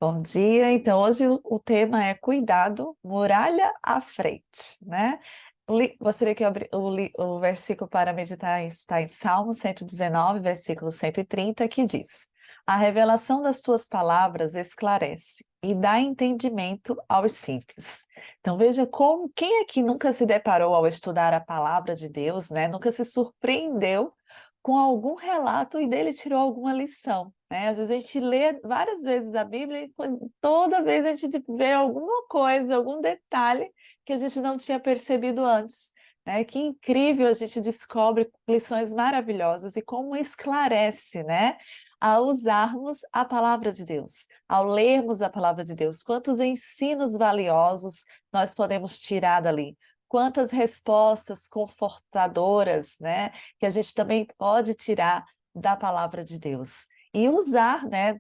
Bom dia. Então, hoje o tema é cuidado, muralha à frente, né? Gostaria que o versículo para meditar está em Salmo 119, versículo 130, que diz: A revelação das tuas palavras esclarece e dá entendimento aos simples. Então, veja como quem aqui nunca se deparou ao estudar a palavra de Deus, né? Nunca se surpreendeu com algum relato e dele tirou alguma lição, né? Às vezes a gente lê várias vezes a Bíblia e toda vez a gente vê alguma coisa, algum detalhe que a gente não tinha percebido antes, né? Que incrível, a gente descobre lições maravilhosas e como esclarece, né? Ao usarmos a palavra de Deus, ao lermos a palavra de Deus, quantos ensinos valiosos nós podemos tirar dali, quantas respostas confortadoras, né? Que a gente também pode tirar da palavra de Deus e usar, né,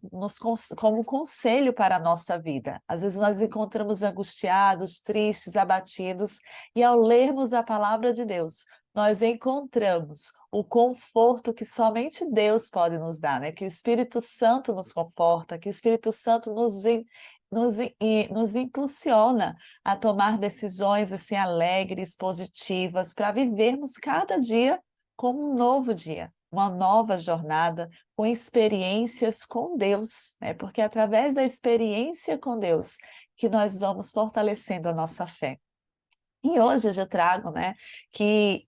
como conselho para a nossa vida. Às vezes nós encontramos angustiados, tristes, abatidos, e ao lermos a palavra de Deus, nós encontramos o conforto que somente Deus pode nos dar, né? Que o Espírito Santo nos conforta, que o Espírito Santo nos impulsiona a tomar decisões assim alegres, positivas, para vivermos cada dia como um novo dia, uma nova jornada, com experiências com Deus, né? Porque é através da experiência com Deus que nós vamos fortalecendo a nossa fé. E hoje eu trago, né, que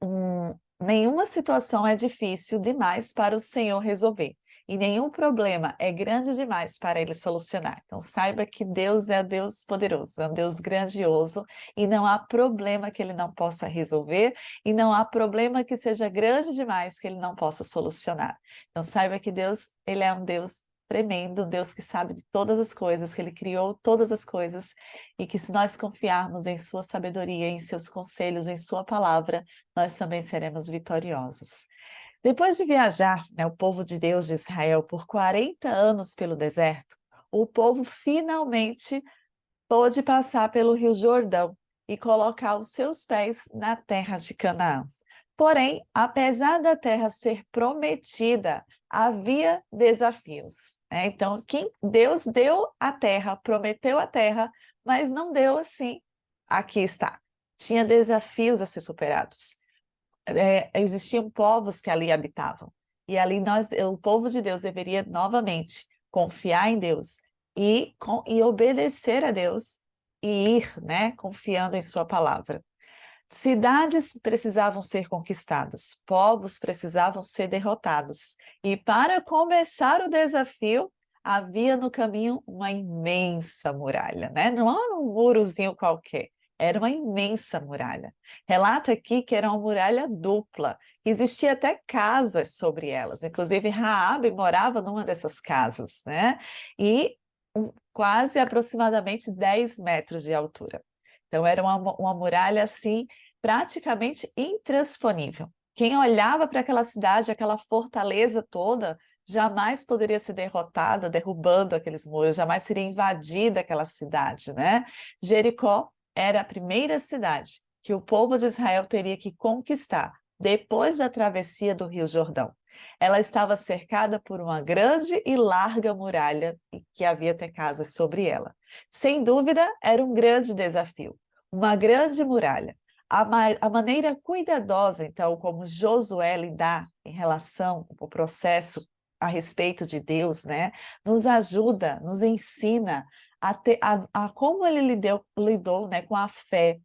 nenhuma situação é difícil demais para o Senhor resolver. E nenhum problema é grande demais para Ele solucionar. Então saiba que Deus é Deus poderoso, é um Deus grandioso, e não há problema que Ele não possa resolver, e não há problema que seja grande demais que Ele não possa solucionar. Então saiba que Deus, Ele é um Deus tremendo, um Deus que sabe de todas as coisas, que Ele criou todas as coisas, e que se nós confiarmos em sua sabedoria, em seus conselhos, em sua palavra, nós também seremos vitoriosos. Depois de viajar, né, o povo de Deus de Israel por 40 anos pelo deserto, o povo finalmente pôde passar pelo Rio Jordão e colocar os seus pés na terra de Canaã. Porém, apesar da terra ser prometida, havia desafios, né? Então, Deus deu a terra, prometeu a terra, mas não deu assim. Aqui está. Tinha desafios a ser superados. Existiam povos que ali habitavam. E ali o povo de Deus deveria novamente confiar em Deus e obedecer a Deus e ir, né, confiando em sua palavra. Cidades precisavam ser conquistadas, povos precisavam ser derrotados. E para começar o desafio, havia no caminho uma imensa muralha, né? Não era um murozinho qualquer, era uma imensa muralha. Relata aqui que era uma muralha dupla, existia até casas sobre elas, inclusive Raabe morava numa dessas casas, né? E quase aproximadamente 10 metros de altura. Então, era uma muralha assim, praticamente intransponível. Quem olhava para aquela cidade, aquela fortaleza toda, jamais poderia ser derrotada, derrubando aqueles muros, jamais seria invadida aquela cidade, né? Jericó era a primeira cidade que o povo de Israel teria que conquistar depois da travessia do Rio Jordão. Ela estava cercada por uma grande e larga muralha e que havia até casas sobre ela. Sem dúvida, era um grande desafio, uma grande muralha. A maneira cuidadosa, então, como Josué lidar em relação ao processo a respeito de Deus, né, nos ajuda, nos ensina a como ele lidou, né, com a fé,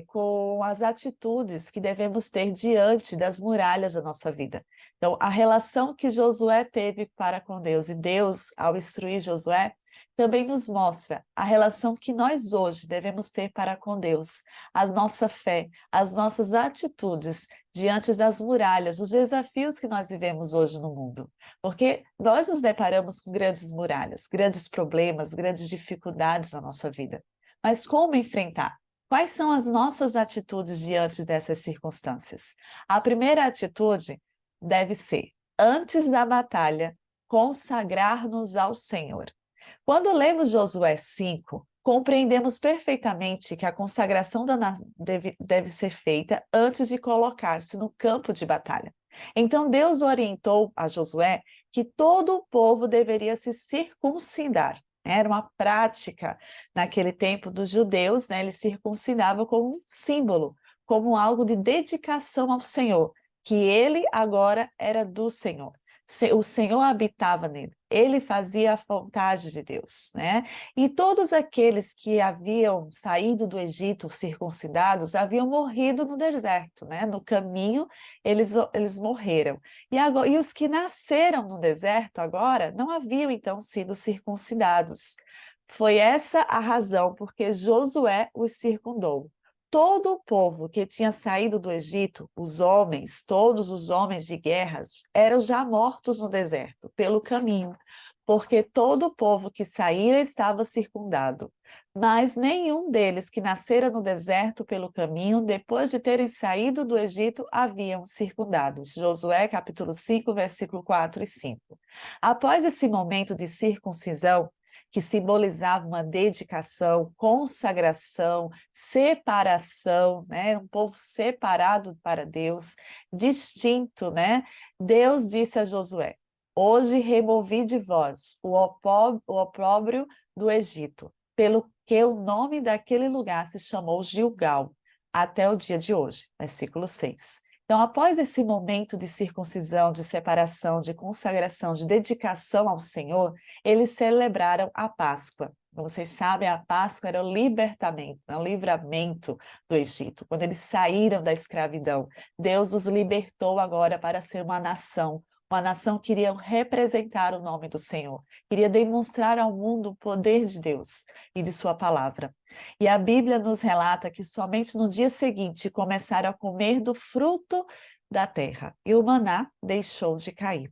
com as atitudes que devemos ter diante das muralhas da nossa vida. Então, a relação que Josué teve para com Deus, e Deus, ao instruir Josué, também nos mostra a relação que nós hoje devemos ter para com Deus, a nossa fé, as nossas atitudes diante das muralhas, dos desafios que nós vivemos hoje no mundo. Porque nós nos deparamos com grandes muralhas, grandes problemas, grandes dificuldades na nossa vida. Mas como enfrentar? Quais são as nossas atitudes diante dessas circunstâncias? A primeira atitude deve ser, antes da batalha, consagrar-nos ao Senhor. Quando lemos Josué 5, compreendemos perfeitamente que a consagração deve ser feita antes de colocar-se no campo de batalha. Então Deus orientou a Josué que todo o povo deveria se circuncidar. Era uma prática naquele tempo dos judeus, né? Eles circuncidavam como um símbolo, como algo de dedicação ao Senhor, que ele agora era do Senhor. O Senhor habitava nele, ele fazia a vontade de Deus, né? E todos aqueles que haviam saído do Egito circuncidados haviam morrido no deserto, né? No caminho eles morreram. E os que nasceram no deserto agora não haviam então sido circuncidados. Foi essa a razão porque Josué os circundou. Todo o povo que tinha saído do Egito, os homens, todos os homens de guerra, eram já mortos no deserto, pelo caminho, porque todo o povo que saíra estava circundado. Mas nenhum deles que nascera no deserto pelo caminho, depois de terem saído do Egito, haviam circundado. Josué, capítulo 5, versículo 4 e 5. Após esse momento de circuncisão, que simbolizava uma dedicação, consagração, separação, né? Um povo separado para Deus, distinto, né? Deus disse a Josué: hoje removi de vós o opróbrio do Egito, pelo que o nome daquele lugar se chamou Gilgal, até o dia de hoje. Versículo 6. Então, após esse momento de circuncisão, de separação, de consagração, de dedicação ao Senhor, eles celebraram a Páscoa. Como vocês sabem, a Páscoa era o libertamento, o livramento do Egito. Quando eles saíram da escravidão, Deus os libertou agora para ser uma nação que iria representar o nome do Senhor, queria demonstrar ao mundo o poder de Deus e de sua palavra. E a Bíblia nos relata que somente no dia seguinte começaram a comer do fruto da terra, e o maná deixou de cair.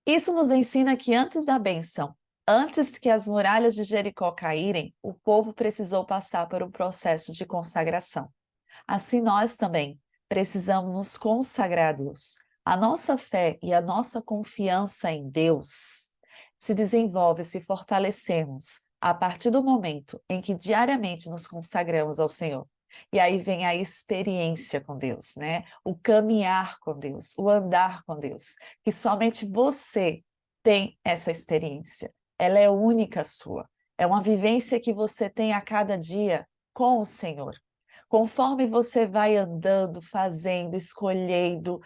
Isso nos ensina que antes da bênção, antes que as muralhas de Jericó caírem, o povo precisou passar por um processo de consagração. Assim nós também precisamos nos consagrar a Deus. A nossa fé e a nossa confiança em Deus se desenvolve se fortalecemos a partir do momento em que diariamente nos consagramos ao Senhor. E aí vem a experiência com Deus, né? O caminhar com Deus, o andar com Deus, que somente você tem essa experiência. Ela é única sua. É uma vivência que você tem a cada dia com o Senhor. Conforme você vai andando, fazendo, escolhendo,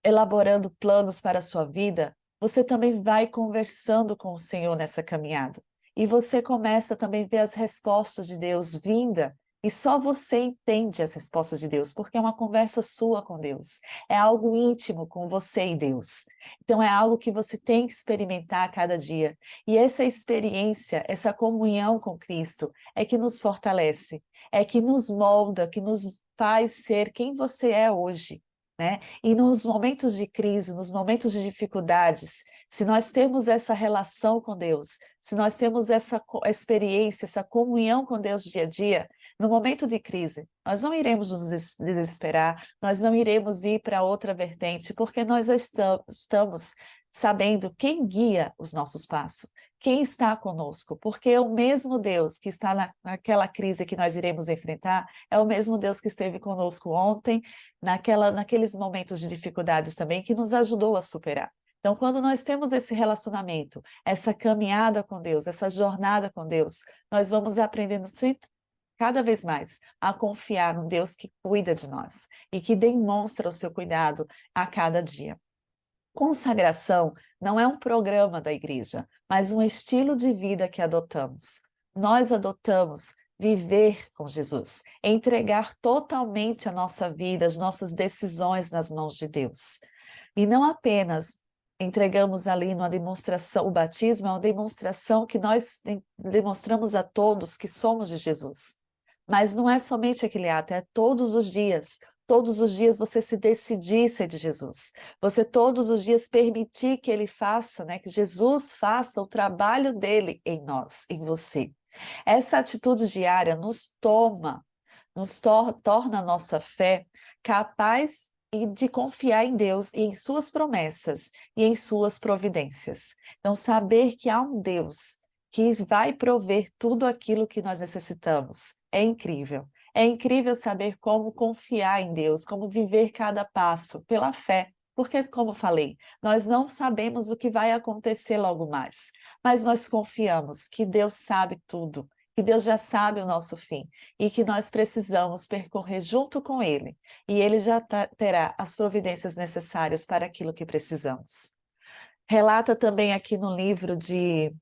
elaborando planos para a sua vida, você também vai conversando com o Senhor nessa caminhada. E você começa também a ver as respostas de Deus vinda, e só você entende as respostas de Deus, porque é uma conversa sua com Deus. É algo íntimo com você e Deus. Então é algo que você tem que experimentar a cada dia. E essa experiência, essa comunhão com Cristo é que nos fortalece, é que nos molda, que nos faz ser quem você é hoje. Né? E nos momentos de crise, nos momentos de dificuldades, se nós temos essa relação com Deus, se nós temos essa experiência, essa comunhão com Deus dia a dia, no momento de crise, nós não iremos nos desesperar, nós não iremos ir para outra vertente, porque nós estamos sabendo quem guia os nossos passos, quem está conosco, porque o mesmo Deus que está naquela crise que nós iremos enfrentar é o mesmo Deus que esteve conosco ontem, naqueles momentos de dificuldades também, que nos ajudou a superar. Então, quando nós temos esse relacionamento, essa caminhada com Deus, essa jornada com Deus, nós vamos aprendendo sempre, cada vez mais, a confiar no Deus que cuida de nós e que demonstra o seu cuidado a cada dia. Consagração não é um programa da igreja, mas um estilo de vida que adotamos. Nós adotamos viver com Jesus, entregar totalmente a nossa vida, as nossas decisões nas mãos de Deus. E não apenas entregamos ali numa demonstração, o batismo é uma demonstração que nós demonstramos a todos que somos de Jesus. Mas não é somente aquele ato, é todos os dias. Todos os dias você se decidir ser de Jesus. Você todos os dias permitir que Ele faça, né? Que Jesus faça o trabalho dele em nós, em você. Essa atitude diária torna a nossa fé capaz de confiar em Deus e em suas promessas e em suas providências. Então, saber que há um Deus que vai prover tudo aquilo que nós necessitamos é incrível. É incrível saber como confiar em Deus, como viver cada passo pela fé, Porque, como falei, nós não sabemos o que vai acontecer logo mais, mas nós confiamos que Deus sabe tudo, que Deus já sabe o nosso fim e que nós precisamos percorrer junto com Ele, e Ele já terá as providências necessárias para aquilo que precisamos. Relata também aqui no livro de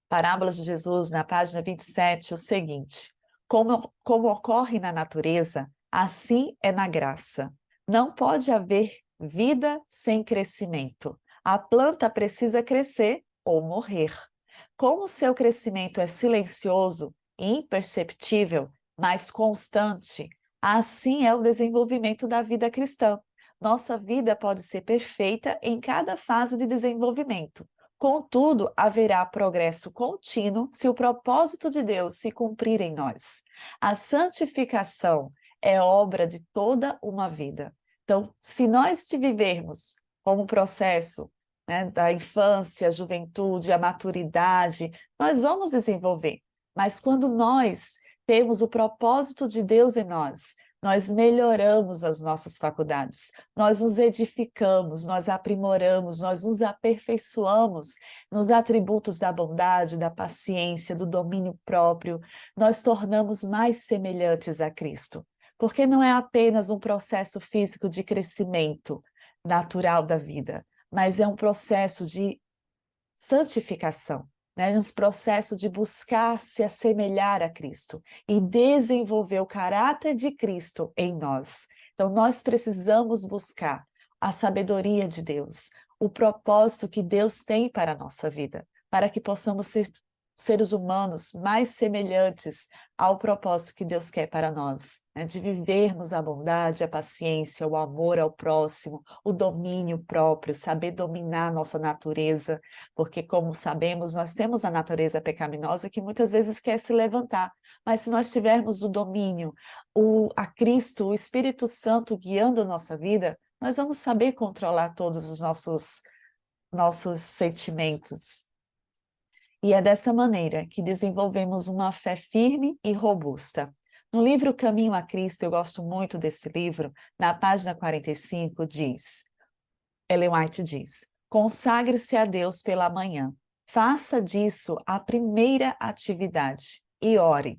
Parábolas de Jesus, na página 27, o seguinte: como ocorre na natureza, assim é na graça. Não pode haver vida sem crescimento. A planta precisa crescer ou morrer. Como seu crescimento é silencioso e imperceptível, mas constante, assim é o desenvolvimento da vida cristã. Nossa vida pode ser perfeita em cada fase de desenvolvimento. Contudo, haverá progresso contínuo se o propósito de Deus se cumprir em nós. A santificação é obra de toda uma vida. Então, se nós te vivermos como um processo, né, da infância, a juventude, a maturidade, nós vamos desenvolver. Mas quando nós temos o propósito de Deus em nós melhoramos as nossas faculdades, nós nos edificamos, nós aprimoramos, nós nos aperfeiçoamos nos atributos da bondade, da paciência, do domínio próprio, nós tornamos mais semelhantes a Cristo. Porque não é apenas um processo físico de crescimento natural da vida, mas é um processo de santificação, né? Um processo de buscar se assemelhar a Cristo e desenvolver o caráter de Cristo em nós. Então, nós precisamos buscar a sabedoria de Deus, o propósito que Deus tem para a nossa vida, para que possamos ser seres humanos mais semelhantes ao propósito que Deus quer para nós, né? De vivermos a bondade, a paciência, o amor ao próximo, o domínio próprio, saber dominar a nossa natureza, porque, como sabemos, nós temos a natureza pecaminosa que muitas vezes quer se levantar, mas se nós tivermos o domínio, a Cristo, o Espírito Santo guiando a nossa vida, nós vamos saber controlar todos os nossos sentimentos. E é dessa maneira que desenvolvemos uma fé firme e robusta. No livro Caminho a Cristo, eu gosto muito desse livro, na página 45, Ellen White diz: consagre-se a Deus pela manhã, faça disso a primeira atividade e ore.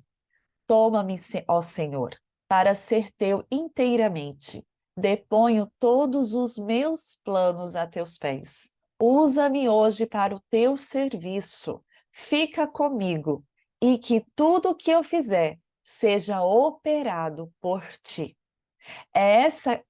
Toma-me, ó Senhor, para ser teu inteiramente. Deponho todos os meus planos a teus pés. Usa-me hoje para o teu serviço. Fica comigo e que tudo o que eu fizer seja operado por ti. Essa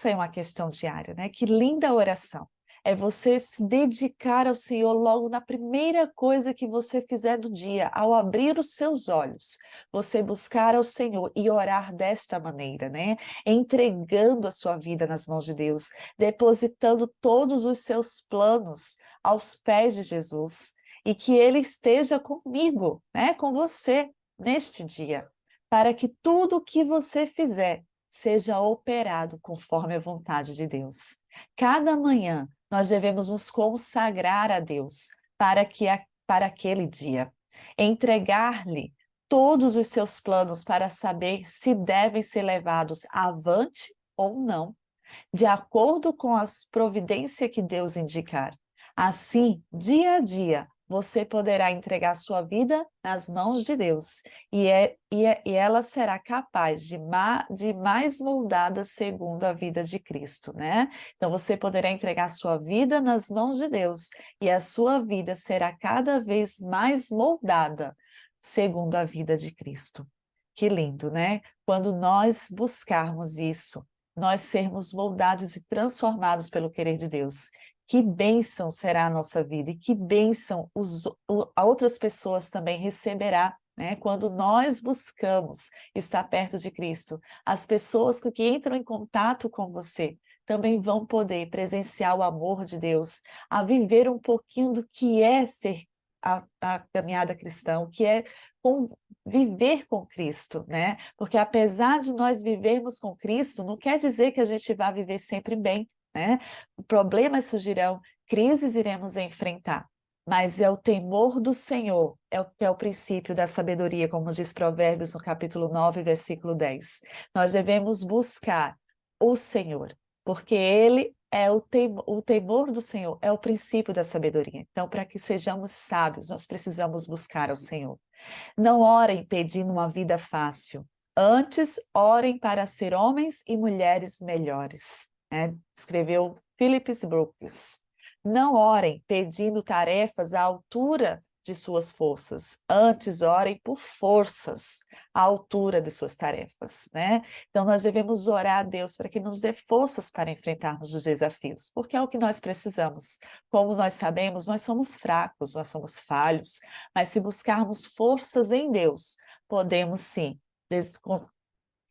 é uma questão diária, né? Que linda oração. É você se dedicar ao Senhor logo na primeira coisa que você fizer do dia, ao abrir os seus olhos, você buscar ao Senhor e orar desta maneira, né? Entregando a sua vida nas mãos de Deus, depositando todos os seus planos aos pés de Jesus e que Ele esteja comigo, né? Com você neste dia, para que tudo o que você fizer seja operado conforme a vontade de Deus. Cada manhã nós devemos nos consagrar a Deus para aquele dia, entregar-lhe todos os seus planos para saber se devem ser levados avante ou não, de acordo com as providências que Deus indicar. Assim, dia a dia, você poderá entregar sua vida nas mãos de Deus e ela será capaz de mais moldada segundo a vida de Cristo, né? Então você poderá entregar sua vida nas mãos de Deus e a sua vida será cada vez mais moldada segundo a vida de Cristo. Que lindo, né? Quando nós buscarmos isso, nós sermos moldados e transformados pelo querer de Deus. Que bênção será a nossa vida e que bênção outras pessoas também receberá, né? Quando nós buscamos estar perto de Cristo, as pessoas que entram em contato com você também vão poder presenciar o amor de Deus, a viver um pouquinho do que é ser a caminhada cristã, o que é viver com Cristo, né? Porque apesar de nós vivermos com Cristo, não quer dizer que a gente vai viver sempre bem, né? Problemas surgirão, crises iremos enfrentar, mas é o temor do Senhor, é o princípio da sabedoria, como diz Provérbios no capítulo 9, versículo 10. Nós devemos buscar o Senhor, porque o temor do Senhor é o princípio da sabedoria. Então, para que sejamos sábios, nós precisamos buscar ao Senhor. Não orem pedindo uma vida fácil. Antes, orem para ser homens e mulheres melhores, né? Escreveu Phillips Brooks. Não orem pedindo tarefas à altura de suas forças. Antes, orem por forças à altura de suas tarefas, né? Então, nós devemos orar a Deus para que nos dê forças para enfrentarmos os desafios, porque é o que nós precisamos. Como nós sabemos, nós somos fracos, nós somos falhos, mas se buscarmos forças em Deus, podemos sim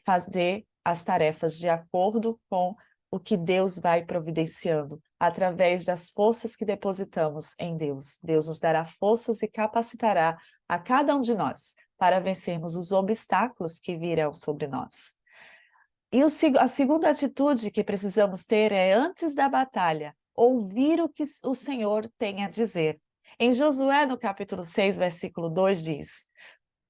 fazer as tarefas de acordo com o que Deus vai providenciando, através das forças que depositamos em Deus. Deus nos dará forças e capacitará a cada um de nós para vencermos os obstáculos que virão sobre nós. E a segunda atitude que precisamos ter é, antes da batalha, ouvir o que o Senhor tem a dizer. Em Josué, no capítulo 6, versículo 2, diz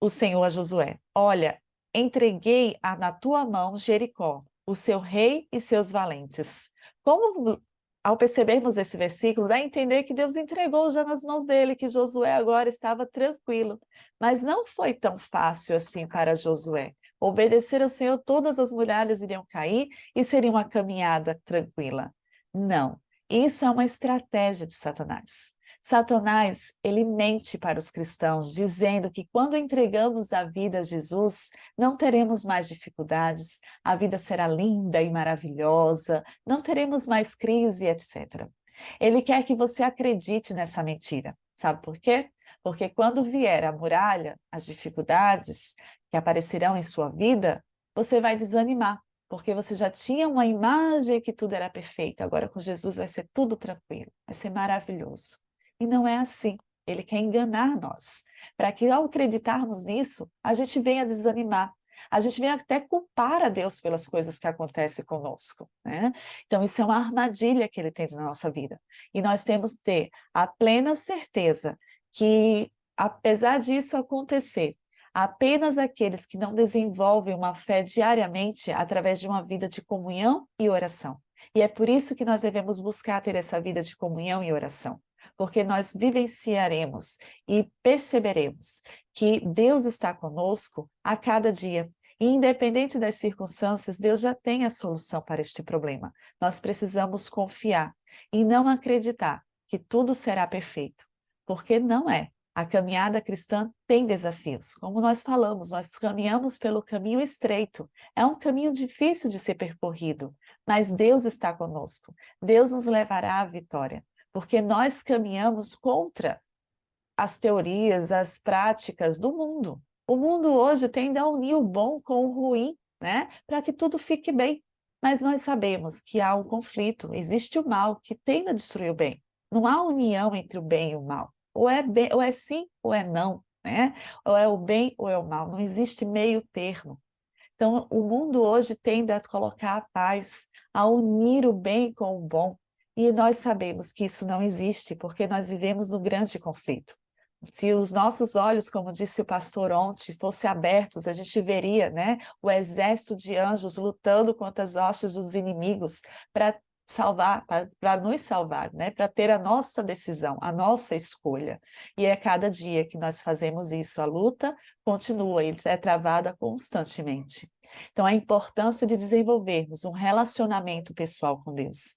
o Senhor a Josué: Olha, entreguei na tua mão Jericó, o seu rei e seus valentes. Como, ao percebermos esse versículo, dá a entender que Deus entregou já nas mãos dele, que Josué agora estava tranquilo. Mas não foi tão fácil assim para Josué. Obedecer ao Senhor, todas as muralhas iriam cair e seria uma caminhada tranquila. Não, isso é uma estratégia de Satanás. Satanás, ele mente para os cristãos, dizendo que quando entregamos a vida a Jesus, não teremos mais dificuldades, a vida será linda e maravilhosa, não teremos mais crise, etc. Ele quer que você acredite nessa mentira. Sabe por quê? Porque quando vier a muralha, as dificuldades que aparecerão em sua vida, você vai desanimar, porque você já tinha uma imagem que tudo era perfeito. Agora com Jesus vai ser tudo tranquilo, vai ser maravilhoso. E não é assim. Ele quer enganar nós, para que ao acreditarmos nisso, a gente venha desanimar. A gente venha até culpar a Deus pelas coisas que acontecem conosco, né? Então, isso é uma armadilha que ele tem na nossa vida. E nós temos que ter a plena certeza que, apesar disso acontecer, apenas aqueles que não desenvolvem uma fé diariamente através de uma vida de comunhão e oração. E é por isso que nós devemos buscar ter essa vida de comunhão e oração, porque nós vivenciaremos e perceberemos que Deus está conosco a cada dia. E independente das circunstâncias, Deus já tem a solução para este problema. Nós precisamos confiar e não acreditar que tudo será perfeito, porque não é. A caminhada cristã tem desafios. Como nós falamos, nós caminhamos pelo caminho estreito. É um caminho difícil de ser percorrido, mas Deus está conosco. Deus nos levará à vitória, porque nós caminhamos contra as teorias, as práticas do mundo. O mundo hoje tende a unir o bom com o ruim, né? Para que tudo fique bem. Mas nós sabemos que há um conflito, existe o mal que tende a destruir o bem. Não há união entre o bem e o mal. Ou é bem, ou é sim, ou é não, né? Ou é o bem ou é o mal. Não existe meio termo. Então, o mundo hoje tende a colocar a paz, a unir o bem com o bom. E nós sabemos que isso não existe, porque nós vivemos um grande conflito. Se os nossos olhos, como disse o pastor ontem, fossem abertos, a gente veria, né, o exército de anjos lutando contra as hostes dos inimigos para salvar, para nos salvar, né, para ter a nossa decisão, a nossa escolha. E é cada dia que nós fazemos isso, a luta continua e é travada constantemente. Então, a importância de desenvolvermos um relacionamento pessoal com Deus.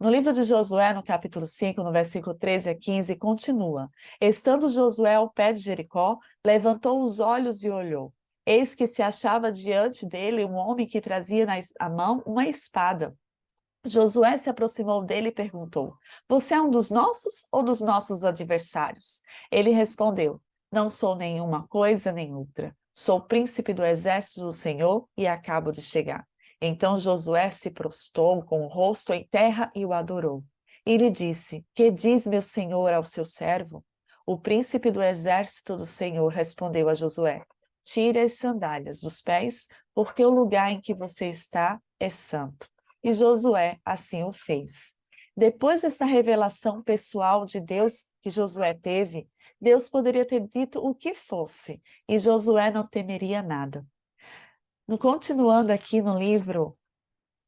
No livro de Josué, no capítulo 5, no versículo 13 a 15, continua: Estando Josué ao pé de Jericó, levantou os olhos e olhou. Eis que se achava diante dele um homem que trazia na mão uma espada. Josué se aproximou dele e perguntou: Você é um dos nossos ou dos nossos adversários? Ele respondeu: Não sou nenhuma coisa nem outra. Sou príncipe do exército do Senhor e acabo de chegar. Então Josué se prostrou com o rosto em terra e o adorou. E lhe disse: Que diz meu senhor ao seu servo? O príncipe do exército do Senhor respondeu a Josué: Tire as sandálias dos pés, porque o lugar em que você está é santo. E Josué assim o fez. Depois dessa revelação pessoal de Deus que Josué teve, Deus poderia ter dito o que fosse, e Josué não temeria nada. Continuando aqui no livro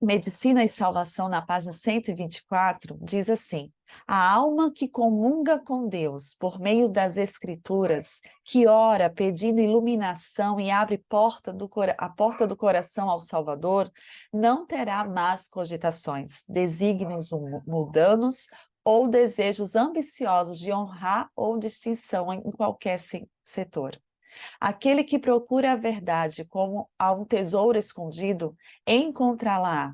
Medicina e Salvação, na página 124, diz assim: a alma que comunga com Deus por meio das Escrituras, que ora pedindo iluminação e abre a porta do coração ao Salvador, não terá más cogitações, desígnios mundanos ou desejos ambiciosos de honrar ou distinção em qualquer setor. Aquele que procura a verdade como a um tesouro escondido, encontrá-la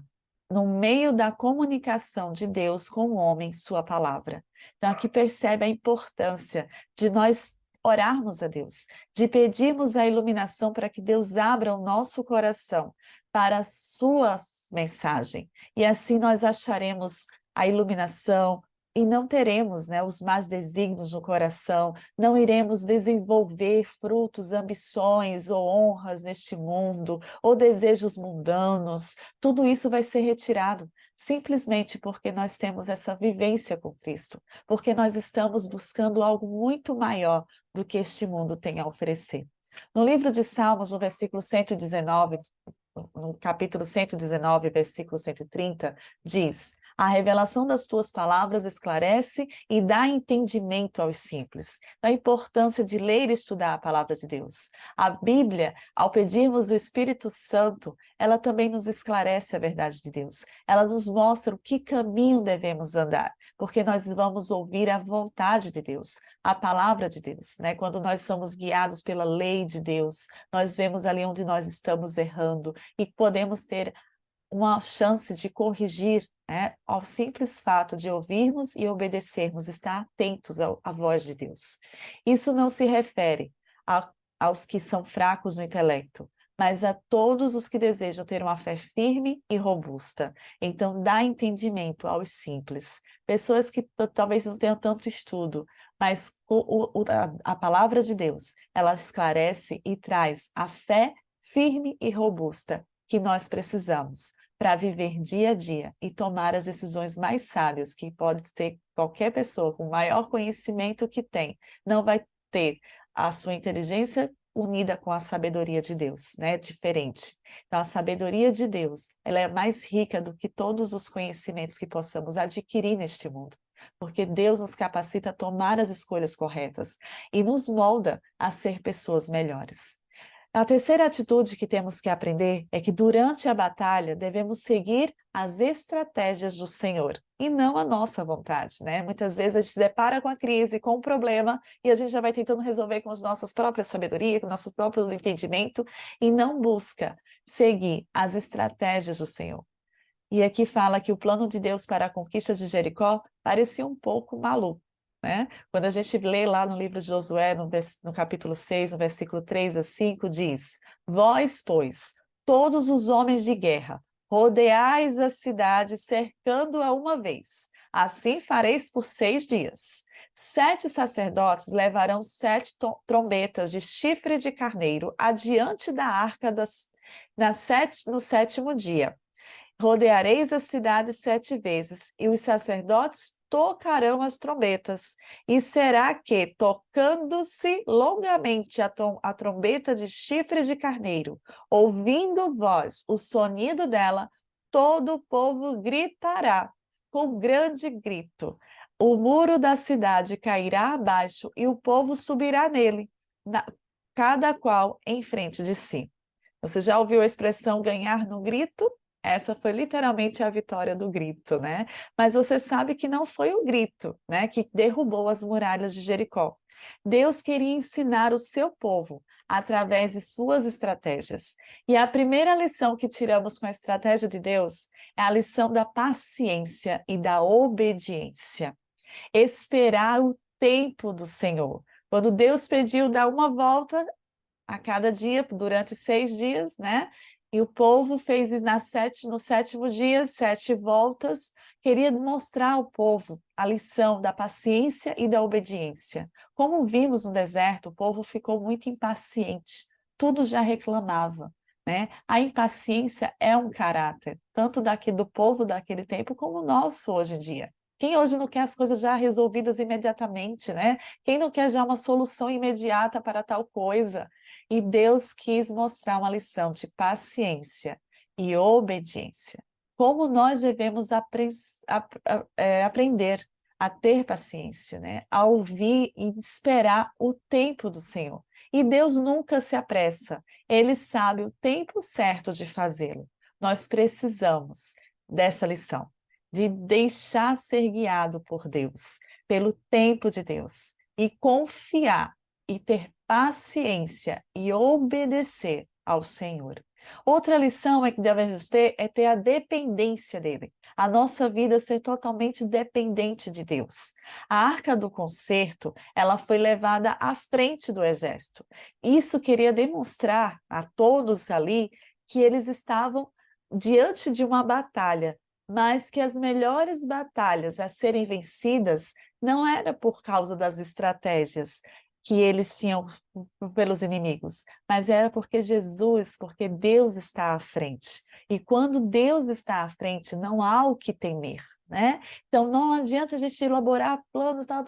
no meio da comunicação de Deus com o homem, sua palavra. Então, aqui percebe a importância de nós orarmos a Deus, de pedirmos a iluminação para que Deus abra o nosso coração para a sua mensagem. E assim nós acharemos a iluminação, e não teremos, né, os más desígnios no coração, não iremos desenvolver frutos, ambições ou honras neste mundo, ou desejos mundanos. Tudo isso vai ser retirado, simplesmente porque nós temos essa vivência com Cristo, porque nós estamos buscando algo muito maior do que este mundo tem a oferecer. No livro de Salmos, no versículo 119, no capítulo 119, versículo 130, diz: a revelação das tuas palavras esclarece e dá entendimento aos simples. A importância de ler e estudar a palavra de Deus. A Bíblia, ao pedirmos o Espírito Santo, ela também nos esclarece a verdade de Deus. Ela nos mostra o que caminho devemos andar, porque nós vamos ouvir a vontade de Deus, a palavra de Deus, né? Quando nós somos guiados pela lei de Deus, nós vemos ali onde nós estamos errando e podemos ter uma chance de corrigir, né, ao simples fato de ouvirmos e obedecermos, estar atentos à voz de Deus. Isso não se refere aos que são fracos no intelecto, mas a todos os que desejam ter uma fé firme e robusta. Então, dá entendimento aos simples. Pessoas que talvez não tenham tanto estudo, mas a palavra de Deus, ela esclarece e traz a fé firme e robusta que nós precisamos para viver dia a dia e tomar as decisões mais sábias, que pode ser qualquer pessoa com o maior conhecimento que tem, não vai ter a sua inteligência unida com a sabedoria de Deus, né? Diferente. Então, a sabedoria de Deus, ela é mais rica do que todos os conhecimentos que possamos adquirir neste mundo, porque Deus nos capacita a tomar as escolhas corretas e nos molda a ser pessoas melhores. A terceira atitude que temos que aprender é que durante a batalha devemos seguir as estratégias do Senhor e não a nossa vontade, né? Muitas vezes a gente se depara com a crise, com o problema e a gente já vai tentando resolver com as nossas próprias sabedoria, com nossos próprios entendimentos e não busca seguir as estratégias do Senhor. E aqui fala que o plano de Deus para a conquista de Jericó parecia um pouco maluco, né? Quando a gente lê lá no livro de Josué, no capítulo 6, no versículo 3 a 5, diz: vós, pois, todos os homens de guerra, rodeais a cidade, cercando-a uma vez. Assim fareis por 6 dias. 7 sacerdotes levarão 7 trombetas de chifre de carneiro adiante da arca no 7º dia. Rodeareis a cidade 7 vezes, e os sacerdotes tocarão as trombetas. E será que, tocando-se longamente a trombeta de chifre de carneiro, ouvindo vós o sonido dela, todo o povo gritará com grande grito. O muro da cidade cairá abaixo e o povo subirá nele, cada qual em frente de si. Você já ouviu a expressão ganhar no grito? Essa foi literalmente a vitória do grito, né? Mas você sabe que não foi o grito, né, que derrubou as muralhas de Jericó. Deus queria ensinar o seu povo através de suas estratégias. E a primeira lição que tiramos com a estratégia de Deus é a lição da paciência e da obediência. Esperar o tempo do Senhor. Quando Deus pediu dar uma volta a cada dia, durante 6 dias, né? E o povo fez no 7º dia, 7 voltas, queria mostrar ao povo a lição da paciência e da obediência. Como vimos no deserto, o povo ficou muito impaciente, tudo já reclamava, né? A impaciência é um caráter, tanto do povo daquele tempo como o nosso hoje em dia. Quem hoje não quer as coisas já resolvidas imediatamente, né? Quem não quer já uma solução imediata para tal coisa? E Deus quis mostrar uma lição de paciência e obediência. como nós devemos aprender a ter paciência, né? A ouvir e esperar o tempo do Senhor. E Deus nunca se apressa, Ele sabe o tempo certo de fazê-lo. Nós precisamos dessa lição, de deixar ser guiado por Deus, pelo tempo de Deus, e confiar, e ter paciência, e obedecer ao Senhor. Outra lição é que devemos ter é ter a dependência dele, a nossa vida ser totalmente dependente de Deus. A Arca do Concerto, ela foi levada à frente do exército. Isso queria demonstrar a todos ali que eles estavam diante de uma batalha, mas que as melhores batalhas a serem vencidas não era por causa das estratégias que eles tinham pelos inimigos, mas era porque Deus está à frente. E quando Deus está à frente, não há o que temer, né? Então não adianta a gente elaborar planos, tal,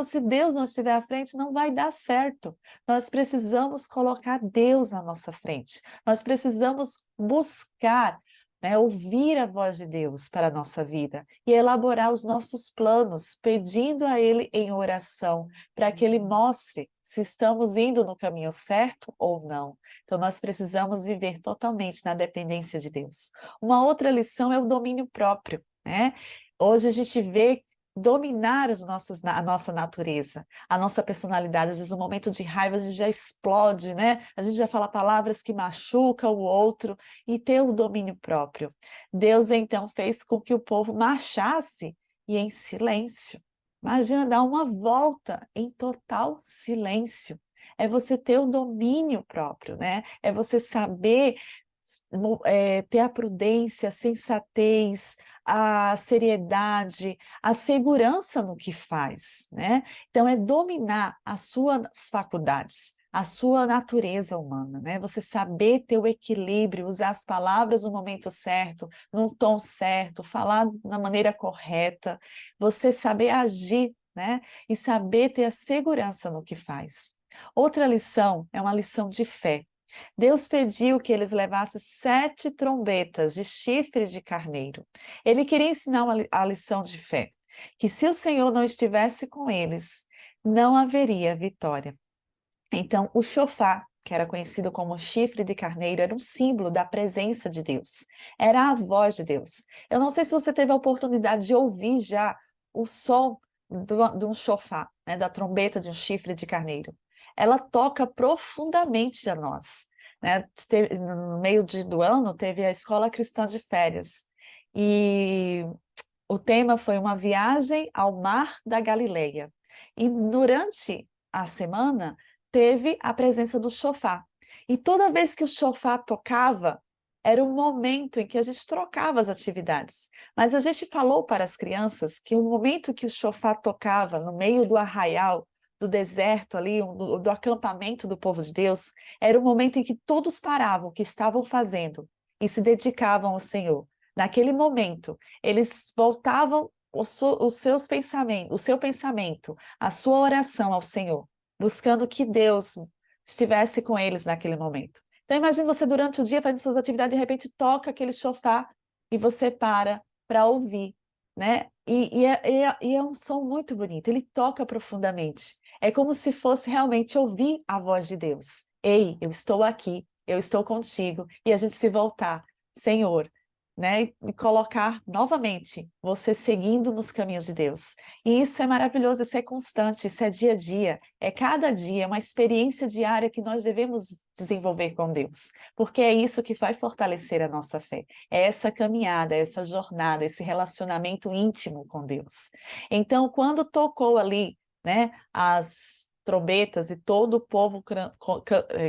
se Deus não estiver à frente, não vai dar certo. Nós precisamos colocar Deus na nossa frente. Nós precisamos buscar, né, ouvir a voz de Deus para a nossa vida e elaborar os nossos planos, pedindo a Ele em oração, para que Ele mostre se estamos indo no caminho certo ou não. Então, nós precisamos viver totalmente na dependência de Deus. Uma outra lição é o domínio próprio, né? Hoje a gente vê dominar a nossa natureza, a nossa personalidade. Às vezes, no momento de raiva, a gente já explode, né? A gente já fala palavras que machucam o outro, e ter o domínio próprio. Deus, então, fez com que o povo marchasse e em silêncio. Imagina dar uma volta em total silêncio. É você ter o domínio próprio, né? É você saber ter a prudência, a sensatez, a seriedade, a segurança no que faz, né? Então, é dominar as suas faculdades, a sua natureza humana, né? Você saber ter o equilíbrio, usar as palavras no momento certo, no tom certo, falar da maneira correta, você saber agir, né? E saber ter a segurança no que faz. Outra lição é uma lição de fé. Deus pediu que eles levassem 7 trombetas de chifre de carneiro. Ele queria ensinar a lição de fé, que se o Senhor não estivesse com eles, não haveria vitória. Então, o chofar, que era conhecido como chifre de carneiro, era um símbolo da presença de Deus. Era a voz de Deus. Eu não sei se você teve a oportunidade de ouvir já o som de um chofar, né, da trombeta de um chifre de carneiro. Ela toca profundamente a nós, né? No meio do ano, teve a Escola Cristã de Férias. E o tema foi uma viagem ao Mar da Galileia. E durante a semana, teve a presença do chofar. E toda vez que o chofar tocava, era um momento em que a gente trocava as atividades. Mas a gente falou para as crianças que o momento que o chofar tocava no meio do arraial, do deserto ali, do acampamento do povo de Deus, era o momento em que todos paravam o que estavam fazendo e se dedicavam ao Senhor. Naquele momento, eles voltavam os seus pensamentos, o seu pensamento, a sua oração ao Senhor, buscando que Deus estivesse com eles naquele momento. Então, imagine você durante o dia fazendo suas atividades, de repente toca aquele chofar e você para ouvir, né? E é um som muito bonito, ele toca profundamente. É como se fosse realmente ouvir a voz de Deus. Ei, eu estou aqui, eu estou contigo, e a gente se voltar, Senhor, né? E colocar novamente você seguindo nos caminhos de Deus. E isso é maravilhoso, isso é constante, isso é dia a dia, é cada dia, é uma experiência diária que nós devemos desenvolver com Deus, porque é isso que vai fortalecer a nossa fé, é essa caminhada, essa jornada, esse relacionamento íntimo com Deus. Então, quando tocou ali, né, as trombetas e todo o povo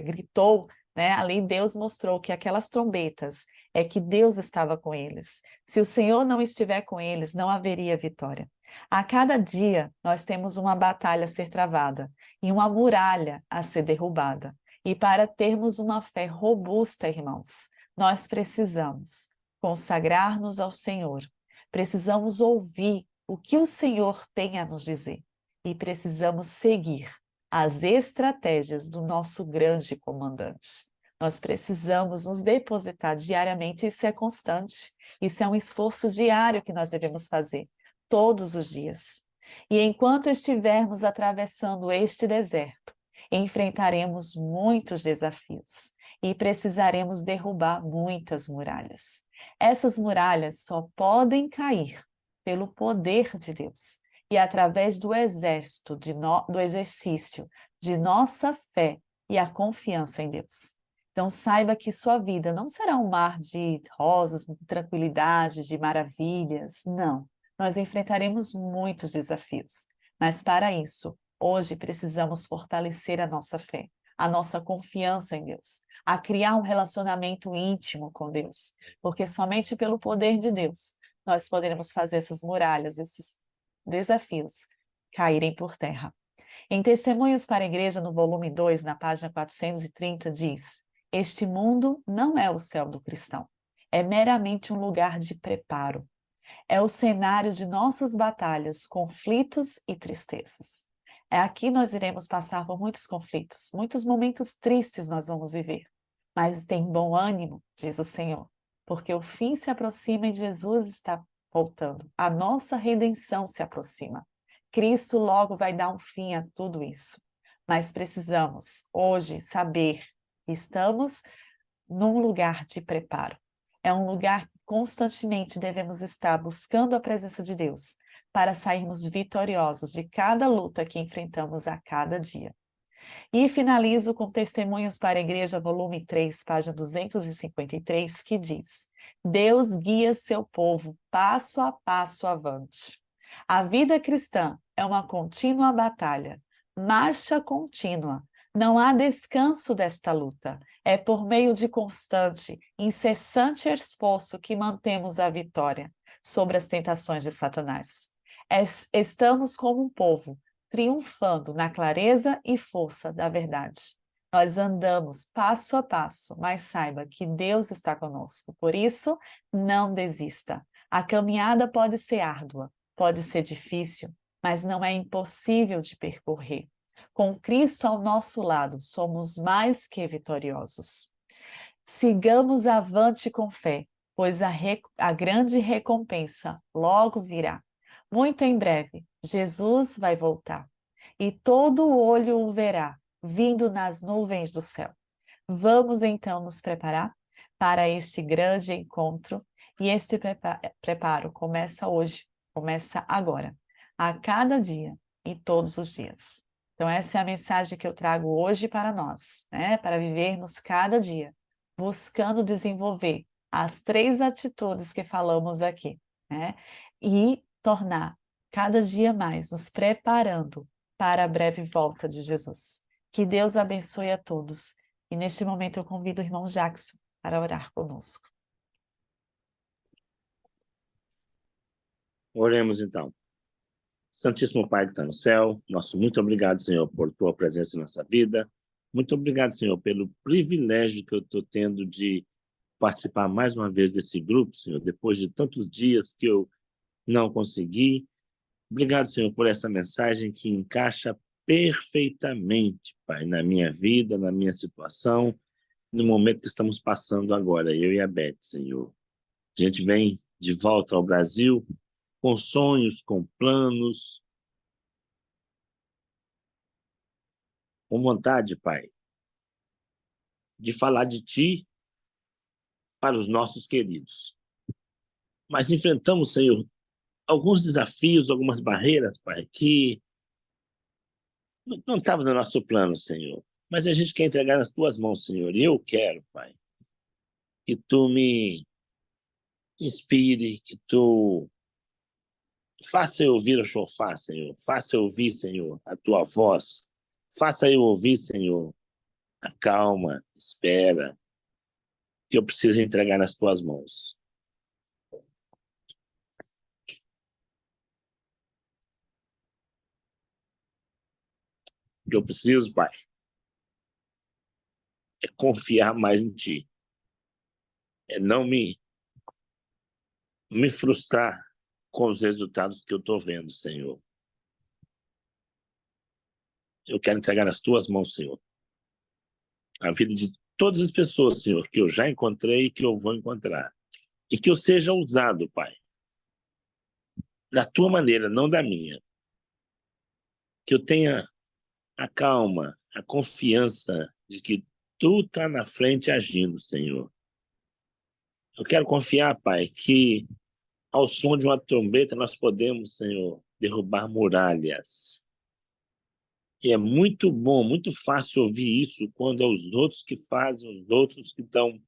gritou, né, ali Deus mostrou que aquelas trombetas é que Deus estava com eles. Se o Senhor não estiver com eles, não haveria vitória. A cada dia nós temos uma batalha a ser travada e uma muralha a ser derrubada. E para termos uma fé robusta, irmãos, nós precisamos consagrar-nos ao Senhor. Precisamos ouvir o que o Senhor tem a nos dizer e precisamos seguir as estratégias do nosso grande comandante. Nós precisamos nos depositar diariamente, isso é constante. Isso é um esforço diário que nós devemos fazer, todos os dias. E enquanto estivermos atravessando este deserto, enfrentaremos muitos desafios e precisaremos derrubar muitas muralhas. Essas muralhas só podem cair pelo poder de Deus e através do do exercício de nossa fé e a confiança em Deus. Então saiba que sua vida não será um mar de rosas, de tranquilidade, de maravilhas, não. Nós enfrentaremos muitos desafios, mas para isso, hoje precisamos fortalecer a nossa fé, a nossa confiança em Deus, a criar um relacionamento íntimo com Deus, porque somente pelo poder de Deus nós poderemos fazer essas muralhas, esses desafios caírem por terra. Em Testemunhos para a Igreja, no volume 2, na página 430, diz: este mundo não é o céu do cristão, é meramente um lugar de preparo. É o cenário de nossas batalhas, conflitos e tristezas. É aqui nós iremos passar por muitos conflitos, muitos momentos tristes nós vamos viver. Mas tem bom ânimo, diz o Senhor, porque o fim se aproxima e Jesus está voltando. A nossa redenção se aproxima. Cristo logo vai dar um fim a tudo isso. Mas precisamos, hoje, saber que estamos num lugar de preparo. É um lugar que constantemente devemos estar buscando a presença de Deus para sairmos vitoriosos de cada luta que enfrentamos a cada dia. E finalizo com Testemunhos para a Igreja, volume 3, página 253, que diz: Deus guia seu povo passo a passo avante. A vida cristã é uma contínua batalha, marcha contínua. Não há descanso desta luta. É por meio de constante, incessante esforço que mantemos a vitória sobre as tentações de Satanás. Estamos como um povo triunfando na clareza e força da verdade. Nós andamos passo a passo, mas saiba que Deus está conosco. Por isso, não desista. A caminhada pode ser árdua, pode ser difícil, mas não é impossível de percorrer. Com Cristo ao nosso lado, somos mais que vitoriosos. Sigamos avante com fé, pois a grande recompensa logo virá. Muito em breve, Jesus vai voltar e todo olho o verá, vindo nas nuvens do céu. Vamos então nos preparar para este grande encontro e este preparo começa hoje, começa agora, a cada dia e todos os dias. Então, essa é a mensagem que eu trago hoje para nós, né? Para vivermos cada dia, buscando desenvolver as 3 atitudes que falamos aqui, né? E tornar cada dia mais, nos preparando para a breve volta de Jesus. Que Deus abençoe a todos. E neste momento eu convido o irmão Jackson para orar conosco. Oremos então. Santíssimo Pai que está no céu, nosso muito obrigado, Senhor, por tua presença em nossa vida. Muito obrigado, Senhor, pelo privilégio que eu estou tendo de participar mais uma vez desse grupo, Senhor, depois de tantos dias que eu não consegui. Obrigado, Senhor, por essa mensagem que encaixa perfeitamente, Pai, na minha vida, na minha situação, no momento que estamos passando agora, eu e a Beth, Senhor. A gente vem de volta ao Brasil com sonhos, com planos, com vontade, Pai, de falar de Ti para os nossos queridos. Mas enfrentamos, Senhor, alguns desafios, algumas barreiras, Pai, que não estavam no nosso plano, Senhor. Mas a gente quer entregar nas Tuas mãos, Senhor. E eu quero, Pai, que Tu me inspire, que Tu faça eu ouvir o chofar, Senhor. Faça eu ouvir, Senhor, a Tua voz. Faça eu ouvir, Senhor, a calma, espera, que eu preciso entregar nas Tuas mãos. O que eu preciso, Pai, é confiar mais em Ti. É não me frustrar com os resultados que eu estou vendo, Senhor. Eu quero entregar nas Tuas mãos, Senhor, a vida de todas as pessoas, Senhor, que eu já encontrei e que eu vou encontrar. E que eu seja usado, Pai, da tua maneira, não da minha. Que eu tenha a calma, a confiança de que tu está na frente agindo, Senhor. Eu quero confiar, Pai, que ao som de uma trombeta nós podemos, Senhor, derrubar muralhas. E é muito bom, muito fácil ouvir isso quando é os outros que fazem, os outros que estão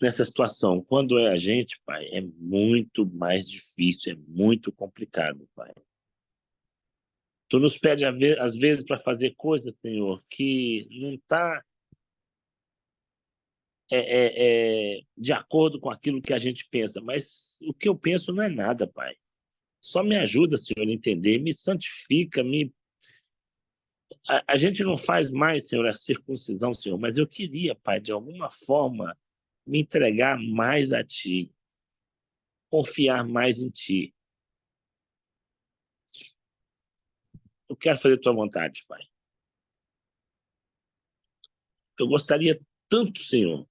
nessa situação. Quando é a gente, Pai, é muito mais difícil, é muito complicado, Pai. Tu nos pede, às vezes, para fazer coisas, Senhor, que não está de acordo com aquilo que a gente pensa, mas o que eu penso não é nada, Pai. Só me ajuda, Senhor, a entender, me santifica, a gente não faz mais, Senhor, a circuncisão, Senhor, mas eu queria, Pai, de alguma forma, me entregar mais a Ti, confiar mais em Ti. Eu quero fazer Tua vontade, Pai. Eu gostaria tanto, Senhor,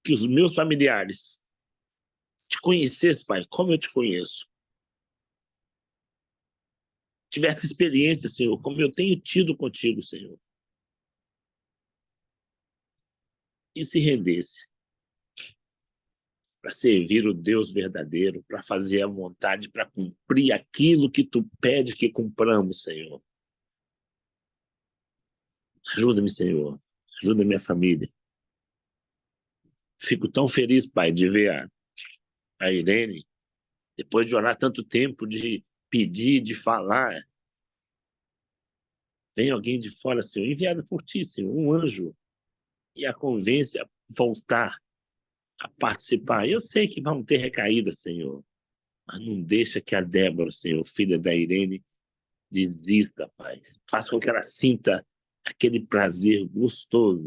que os meus familiares te conhecessem, Pai, como eu te conheço. Tivesse experiência, Senhor, como eu tenho tido contigo, Senhor. E se rendesse para servir o Deus verdadeiro, para fazer a vontade, para cumprir aquilo que tu pede que cumpramos, Senhor. Ajuda-me, Senhor. Ajuda minha família. Fico tão feliz, Pai, de ver a Irene, depois de orar tanto tempo, de pedir, de falar. Vem alguém de fora, Senhor, enviado por ti, Senhor, um anjo, e a convence a voltar a participar. Eu sei que vão ter recaída, Senhor, mas não deixa que a Débora, Senhor, filha da Irene, desista, Pai. Faça com que ela sinta aquele prazer gostoso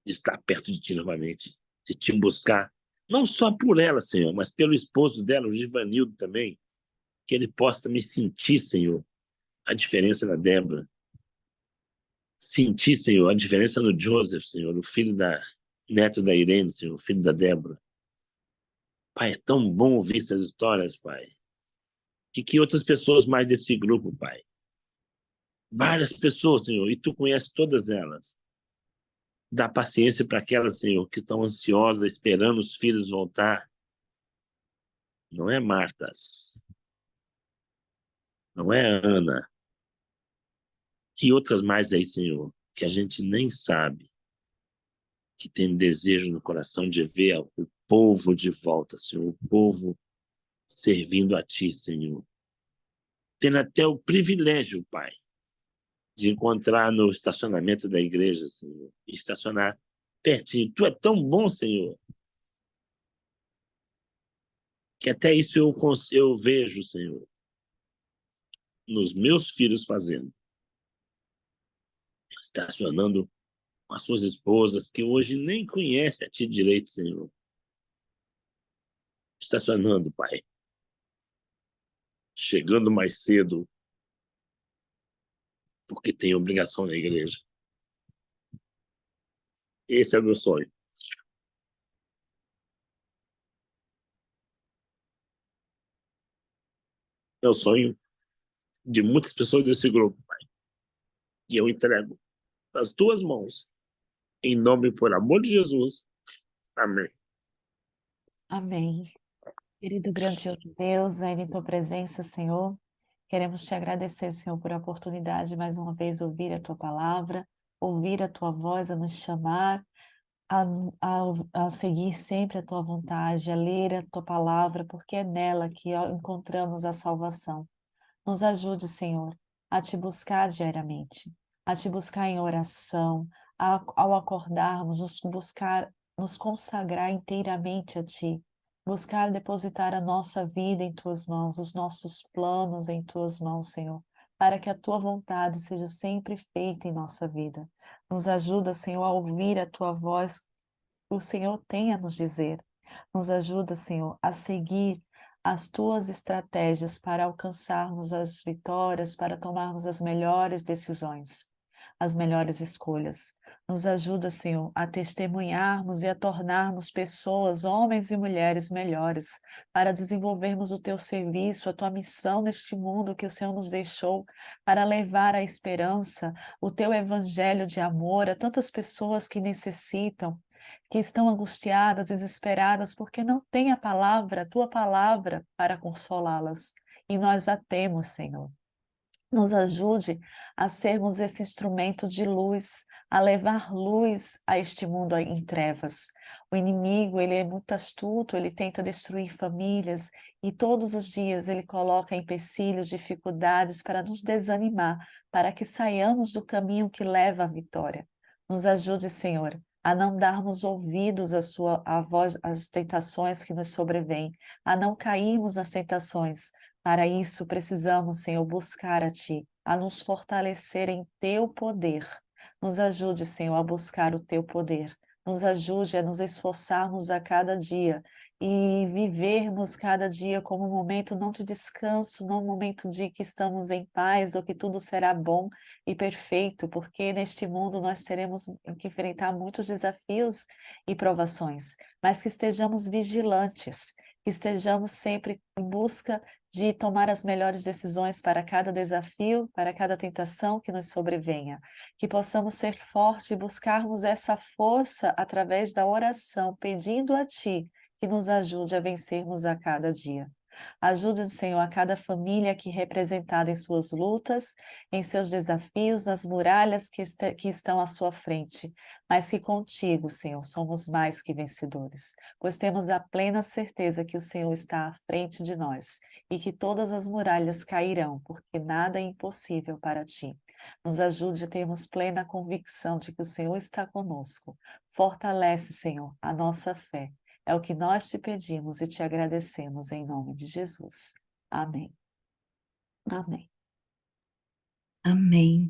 de estar perto de Ti novamente, de Te buscar, não só por ela, Senhor, mas pelo esposo dela, o Givanildo também, que ele possa também sentir, Senhor, a diferença da Débora. Sentir, Senhor, a diferença no Joseph, Senhor, o filho da neto da Irene, Senhor, o filho da Débora. Pai, é tão bom ouvir essas histórias, Pai. E que outras pessoas mais desse grupo, Pai. Várias pessoas, Senhor, e Tu conheces todas elas. Dá paciência para aquelas, Senhor, que estão ansiosas, esperando os filhos voltar. Não é Martas, não é Ana. E outras mais aí, Senhor, que a gente nem sabe, que tem desejo no coração de ver o povo de volta, Senhor, o povo servindo a Ti, Senhor. Tendo até o privilégio, Pai, de encontrar no estacionamento da igreja, Senhor, e estacionar pertinho. Tu é tão bom, Senhor, que até isso eu vejo, Senhor, nos meus filhos fazendo, estacionando com as suas esposas, que hoje nem conhecem a Ti direito, Senhor. Estacionando, Pai, chegando mais cedo, porque tem obrigação na igreja. Esse é o meu sonho. É o sonho de muitas pessoas desse grupo, Pai. E eu entrego nas Tuas mãos, em nome e por amor de Jesus. Amém. Amém. Querido grandioso Deus, ainda em tua presença, Senhor, queremos te agradecer, Senhor, por a oportunidade de mais uma vez ouvir a tua palavra, ouvir a tua voz a nos chamar, a, a seguir sempre a tua vontade, a ler a tua palavra, porque é nela que encontramos a salvação. Nos ajude, Senhor, a te buscar diariamente, a te buscar em oração, ao acordarmos, nos buscar, nos consagrar inteiramente a ti, buscar depositar a nossa vida em tuas mãos, os nossos planos em tuas mãos, Senhor, para que a tua vontade seja sempre feita em nossa vida. Nos ajuda, Senhor, a ouvir a tua voz, que o Senhor tem a nos dizer. Nos ajuda, Senhor, a seguir as tuas estratégias para alcançarmos as vitórias, para tomarmos as melhores decisões, as melhores escolhas. Nos ajuda, Senhor, a testemunharmos e a tornarmos pessoas, homens e mulheres melhores, para desenvolvermos o teu serviço, a tua missão neste mundo que o Senhor nos deixou, para levar a esperança, o teu evangelho de amor a tantas pessoas que necessitam, que estão angustiadas, desesperadas, porque não têm a tua palavra, para consolá-las. E nós a temos, Senhor. Nos ajude a sermos esse instrumento de luz, a levar luz a este mundo em trevas. O inimigo, ele é muito astuto, ele tenta destruir famílias e todos os dias ele coloca empecilhos, dificuldades para nos desanimar, para que saiamos do caminho que leva à vitória. Nos ajude, Senhor, a não darmos ouvidos à voz, às tentações que nos sobrevêm, a não cairmos nas tentações. Para isso, precisamos, Senhor, buscar a Ti, a nos fortalecer em Teu poder. Nos ajude, Senhor, a buscar o Teu poder. Nos ajude a nos esforçarmos a cada dia e vivermos cada dia como um momento não de descanso, não um momento de que estamos em paz ou que tudo será bom e perfeito, porque neste mundo nós teremos que enfrentar muitos desafios e provações, mas que estejamos vigilantes, que estejamos sempre em busca de tomar as melhores decisões para cada desafio, para cada tentação que nos sobrevenha. Que possamos ser fortes e buscarmos essa força através da oração, pedindo a Ti que nos ajude a vencermos a cada dia. Ajude, Senhor, a cada família aqui representada em suas lutas, em seus desafios, nas muralhas que estão à sua frente, mas que contigo, Senhor, somos mais que vencedores, pois temos a plena certeza que o Senhor está à frente de nós e que todas as muralhas cairão, porque nada é impossível para ti. Nos ajude a termos plena convicção de que o Senhor está conosco. Fortalece, Senhor, a nossa fé. É o que nós te pedimos e te agradecemos em nome de Jesus. Amém. Amém. Amém.